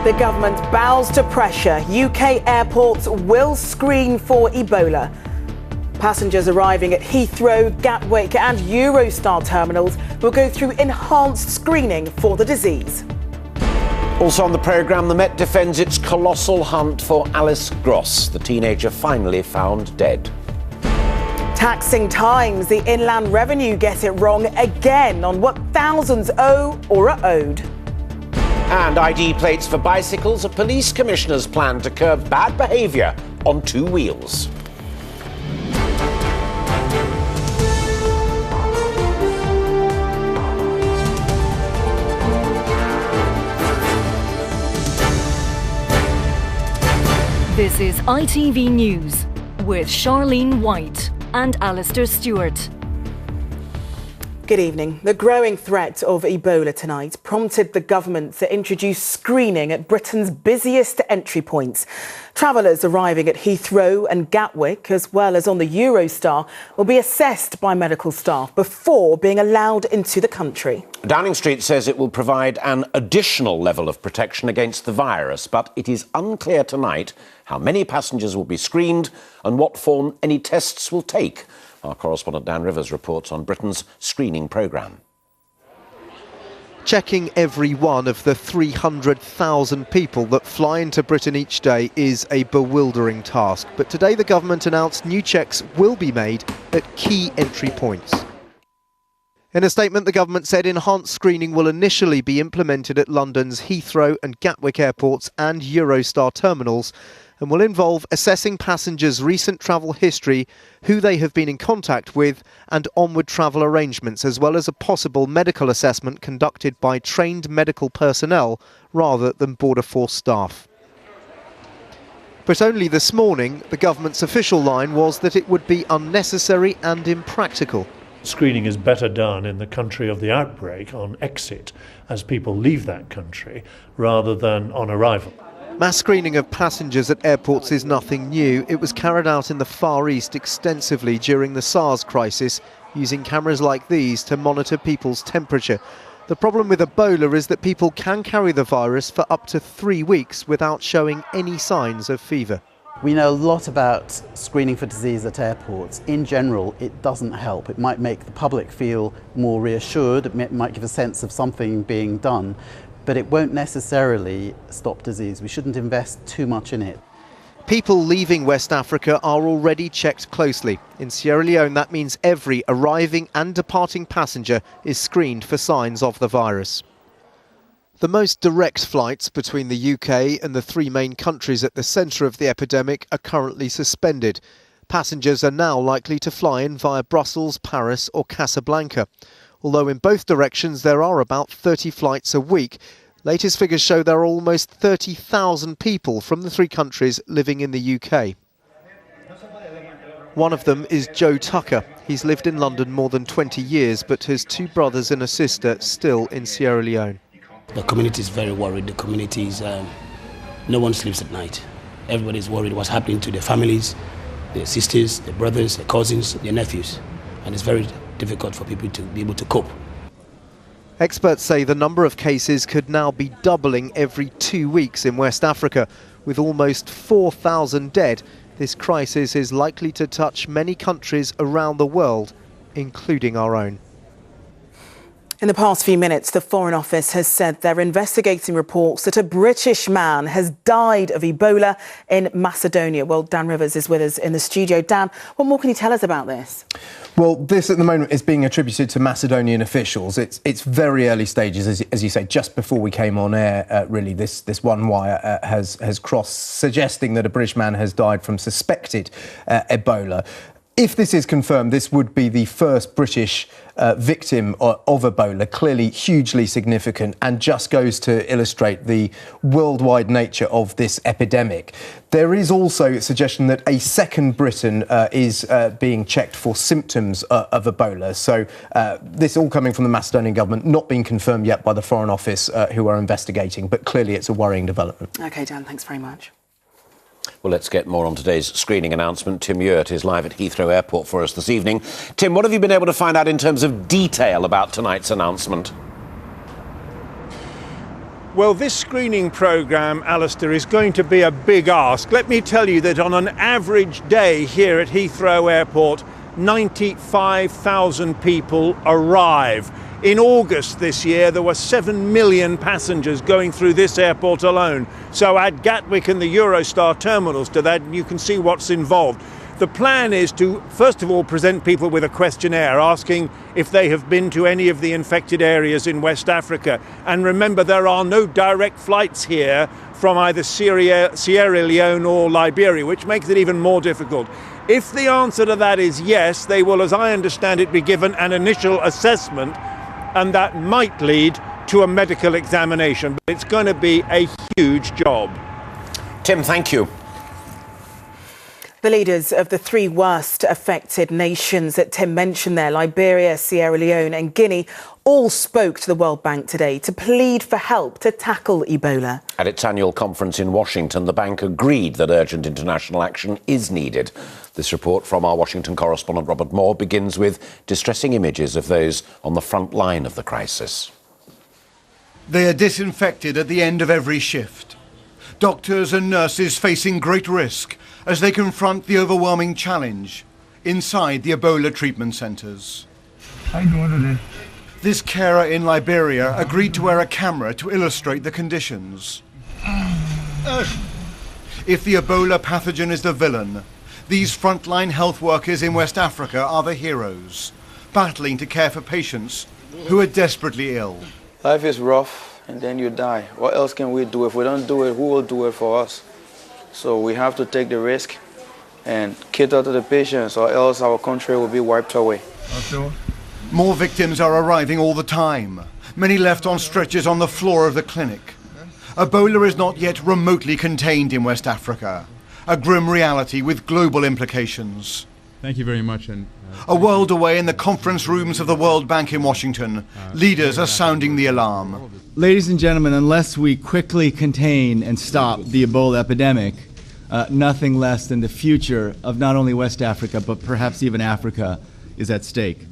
The government bows to pressure. UK airports will screen for Ebola. Passengers arriving at Heathrow, Gatwick and Eurostar terminals will go through enhanced screening for the disease. Also on the programme, the Met defends its colossal hunt for Alice Gross, the teenager finally found dead. Taxing times, the Inland Revenue get it wrong again on what thousands owe or are owed. And ID plates for bicycles, a police commissioner's plan to curb bad behaviour on two wheels. This is ITV News with Charlene White and Alistair Stewart. Good evening. The growing threat of Ebola tonight prompted the government to introduce screening at Britain's busiest entry points. Travellers arriving at Heathrow and Gatwick, as well as on the Eurostar, will be assessed by medical staff before being allowed into the country. Downing Street says it will provide an additional level of protection against the virus, but it is unclear tonight how many passengers will be screened and what form any tests will take. Our correspondent Dan Rivers reports on Britain's screening programme. Checking every one of the 300,000 people that fly into Britain each day is a bewildering task. But today the government announced new checks will be made at key entry points. In a statement, the government said enhanced screening will initially be implemented at London's Heathrow and Gatwick airports and Eurostar terminals, and will involve assessing passengers' recent travel history, who they have been in contact with, and onward travel arrangements, as well as a possible medical assessment conducted by trained medical personnel rather than Border Force staff. But only this morning, the government's official line was that it would be unnecessary and impractical. Screening is better done in the country of the outbreak on exit, as people leave that country, rather than on arrival. Mass screening of passengers at airports is nothing new. It was carried out in the Far East extensively during the SARS crisis, using cameras like these to monitor people's temperature. The problem with Ebola is that people can carry the virus for up to 3 weeks without showing any signs of fever. We know a lot about screening for disease at airports. In general, it doesn't help. It might make the public feel more reassured, it might give a sense of something being done, but it won't necessarily stop disease. We shouldn't invest too much in it. People leaving West Africa are already checked closely. In Sierra Leone, that means every arriving and departing passenger is screened for signs of the virus. The most direct flights between the UK and the three main countries at the centre of the epidemic are currently suspended. Passengers are now likely to fly in via Brussels, Paris or Casablanca. Although in both directions there are about 30 flights a week. Latest figures show there are almost 30,000 people from the three countries living in the UK. One of them is Joe Tucker. He's lived in London more than 20 years, but has two brothers and a sister still in Sierra Leone. The community is very worried. The community is, no one sleeps at night. Everybody's worried what's happening to their families, their sisters, their brothers, their cousins, their nephews. And it's very difficult for people to be able to cope. Experts say the number of cases could now be doubling every 2 weeks in West Africa. With almost 4,000 dead, this crisis is likely to touch many countries around the world, including our own. In the past few minutes, the Foreign Office has said they're investigating reports that a British man has died of Ebola in Macedonia. Well, Dan Rivers is with us in the studio. Dan, what more can you tell us about this? Well, this at the moment is being attributed to Macedonian officials. It's very early stages, as you say, just before we came on air, really, this one wire has crossed, suggesting that a British man has died from suspected Ebola. If this is confirmed, this would be the first British victim of Ebola, clearly hugely significant, and just goes to illustrate the worldwide nature of this epidemic. There is also a suggestion that a second Briton is being checked for symptoms of Ebola. So this all coming from the Macedonian government, not being confirmed yet by the Foreign Office, who are investigating, but clearly it's a worrying development. OK, Dan, thanks very much. Well, let's get more on today's screening announcement. Tim Ewart is live at Heathrow Airport for us this evening. Tim, what have you been able to find out in terms of detail about tonight's announcement? Well, this screening programme, Alistair, is going to be a big ask. Let me tell you that on an average day here at Heathrow Airport, 95,000 people arrive. In August this year, there were 7 million passengers going through this airport alone. So add Gatwick and the Eurostar terminals to that, and you can see what's involved. The plan is to, first of all, present people with a questionnaire asking if they have been to any of the infected areas in West Africa. And remember, there are no direct flights here from either Sierra Leone or Liberia, which makes it even more difficult. If the answer to that is yes, they will, as I understand it, be given an initial assessment, and that might lead to a medical examination. But it's going to be a huge job. Tim, thank you. The leaders of the three worst affected nations that Tim mentioned there, Liberia, Sierra Leone and Guinea, all spoke to the World Bank today to plead for help to tackle Ebola. At its annual conference in Washington, the bank agreed that urgent international action is needed. This report from our Washington correspondent Robert Moore begins with distressing images of those on the front line of the crisis. They are disinfected at the end of every shift. Doctors and nurses facing great risk as they confront the overwhelming challenge inside the Ebola treatment centres. This carer in Liberia agreed to wear a camera to illustrate the conditions. If the Ebola pathogen is the villain, these frontline health workers in West Africa are the heroes, battling to care for patients who are desperately ill. Life is rough and then you die. What else can we do? If we don't do it, who will do it for us? So we have to take the risk and cater to the patients, or else our country will be wiped away. More victims are arriving all the time, many left on stretchers on the floor of the clinic. Ebola is not yet remotely contained in West Africa, a grim reality with global implications. Thank you very much. A world away in the conference rooms of the World Bank in Washington, leaders are sounding the alarm. Ladies and gentlemen, unless we quickly contain and stop the Ebola epidemic, nothing less than the future of not only West Africa, but perhaps even Africa, is at stake.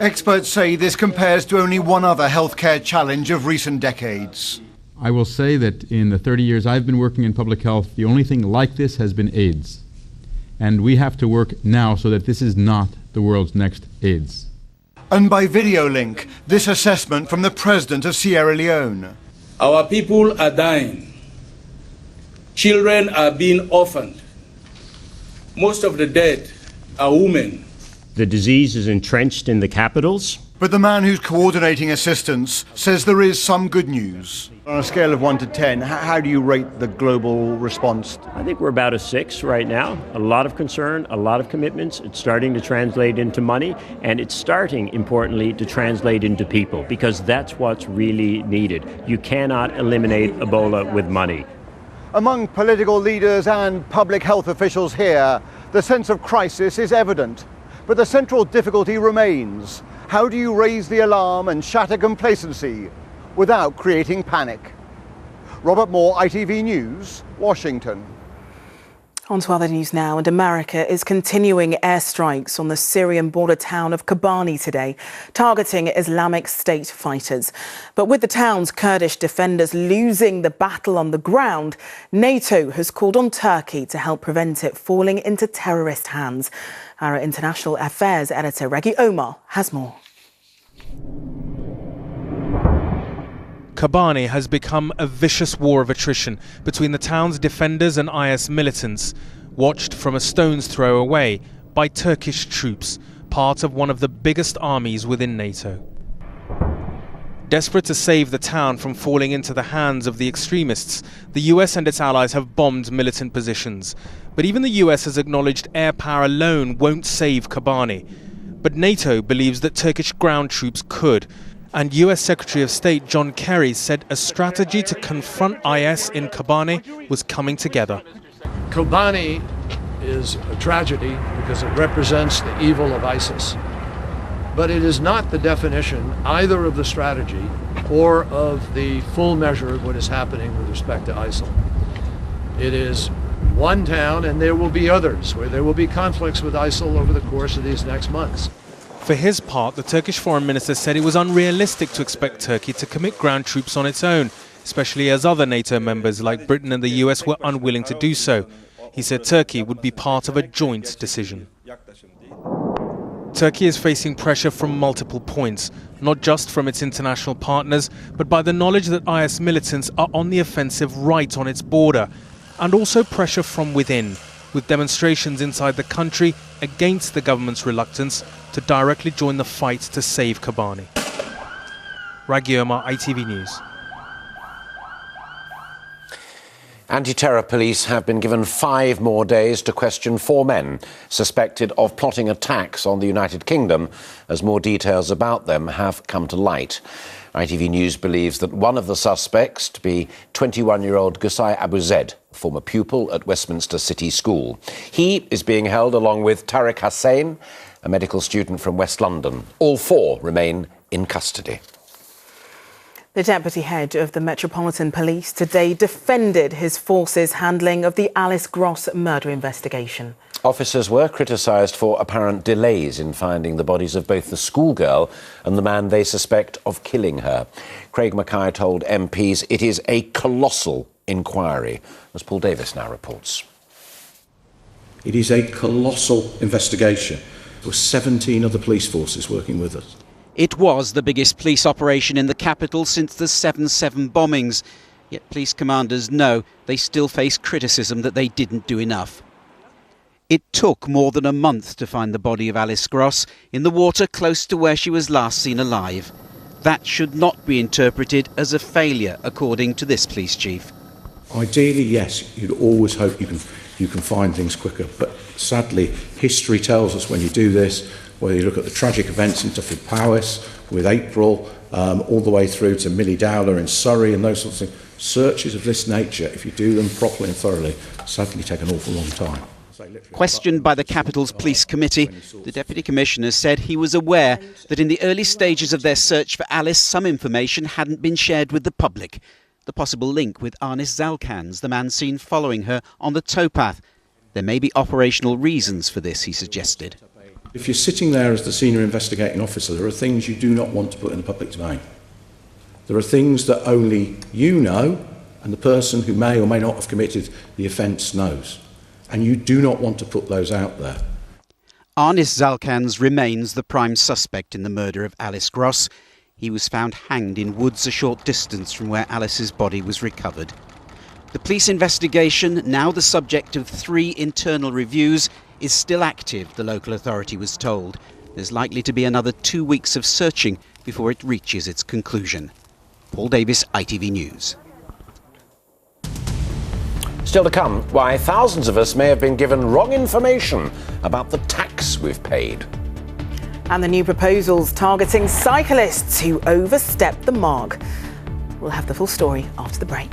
Experts say this compares to only one other healthcare challenge of recent decades. I will say that in the 30 years I've been working in public health, the only thing like this has been AIDS. And we have to work now so that this is not the world's next AIDS. And by video link, this assessment from the president of Sierra Leone. Our people are dying. Children are being orphaned. Most of the dead are women. The disease is entrenched in the capitals. But the man who's coordinating assistance says there is some good news. On a scale of 1 to 10, how do you rate the global response? I think we're about a 6 right now. A lot of concern, a lot of commitments. It's starting to translate into money, and it's starting, importantly, to translate into people, because that's what's really needed. You cannot eliminate Ebola with money. Among political leaders and public health officials here, the sense of crisis is evident. But the central difficulty remains. How do you raise the alarm and shatter complacency without creating panic? Robert Moore, ITV News, Washington. On to other news now, and America is continuing airstrikes on the Syrian border town of Kobani today, targeting Islamic State fighters. But with the town's Kurdish defenders losing the battle on the ground, NATO has called on Turkey to help prevent it falling into terrorist hands. Our international affairs editor, Reggie Omar, has more. Kobani has become a vicious war of attrition between the town's defenders and IS militants, watched from a stone's throw away by Turkish troops, part of one of the biggest armies within NATO. Desperate to save the town from falling into the hands of the extremists, the US and its allies have bombed militant positions. But even the US has acknowledged air power alone won't save Kobani. But NATO believes that Turkish ground troops could. And US Secretary of State John Kerry said a strategy to confront IS in Kobani was coming together. Kobani is a tragedy because it represents the evil of ISIS. But it is not the definition either of the strategy or of the full measure of what is happening with respect to ISIL. It is one town, and there will be others where there will be conflicts with ISIL over the course of these next months. For his part, the Turkish foreign minister said it was unrealistic to expect Turkey to commit ground troops on its own, especially as other NATO members like Britain and the US were unwilling to do so. He said Turkey would be part of a joint decision. Turkey is facing pressure from multiple points, not just from its international partners, but by the knowledge that IS militants are on the offensive right on its border, and also pressure from within, with demonstrations inside the country against the government's reluctance to directly join the fight to save Kobani. Raghi Omar, ITV News. Anti-terror police have been given 5 more days to question 4 men suspected of plotting attacks on the United Kingdom, as more details about them have come to light. ITV News believes that one of the suspects to be 21-year-old Gusai Abu Zaid, former pupil at Westminster City School. He is being held along with Tariq Hussain, a medical student from West London. All 4 remain in custody. The deputy head of the Metropolitan Police today defended his force's handling of the Alice Gross murder investigation. Officers were criticised for apparent delays in finding the bodies of both the schoolgirl and the man they suspect of killing her. Craig Mackay told MPs it is a colossal inquiry, as Paul Davies now reports. It is a colossal investigation. There were 17 other police forces working with us. It was the biggest police operation in the capital since the 7/7 bombings. Yet police commanders know they still face criticism that they didn't do enough. It took more than a month to find the body of Alice Gross in the water close to where she was last seen alive. That should not be interpreted as a failure, according to this police chief. Ideally, yes, you'd always hope you can find things quicker, but sadly, history tells us when you do this, whether you look at the tragic events in Tufted Powys, with April, all the way through to Millie Dowler in Surrey and those sorts of things, searches of this nature, if you do them properly and thoroughly, sadly take an awful long time. Questioned by the capital's police committee, the deputy commissioner said he was aware that in the early stages of their search for Alice, some information hadn't been shared with the public. The possible link with Anis Zalkans, the man seen following her on the towpath. There may be operational reasons for this, he suggested. If you're sitting there as the senior investigating officer, there are things you do not want to put in the public domain. There are things that only you know and the person who may or may not have committed the offence knows. And you do not want to put those out there. Anis Zalkans remains the prime suspect in the murder of Alice Gross. He was found hanged in woods a short distance from where Alice's body was recovered. The police investigation, now the subject of 3 internal reviews, is still active, the local authority was told. There's likely to be another 2 weeks of searching before it reaches its conclusion. Paul Davies, ITV News. Still to come, why thousands of us may have been given wrong information about the tax we've paid. And the new proposals targeting cyclists who overstep the mark. We'll have the full story after the break.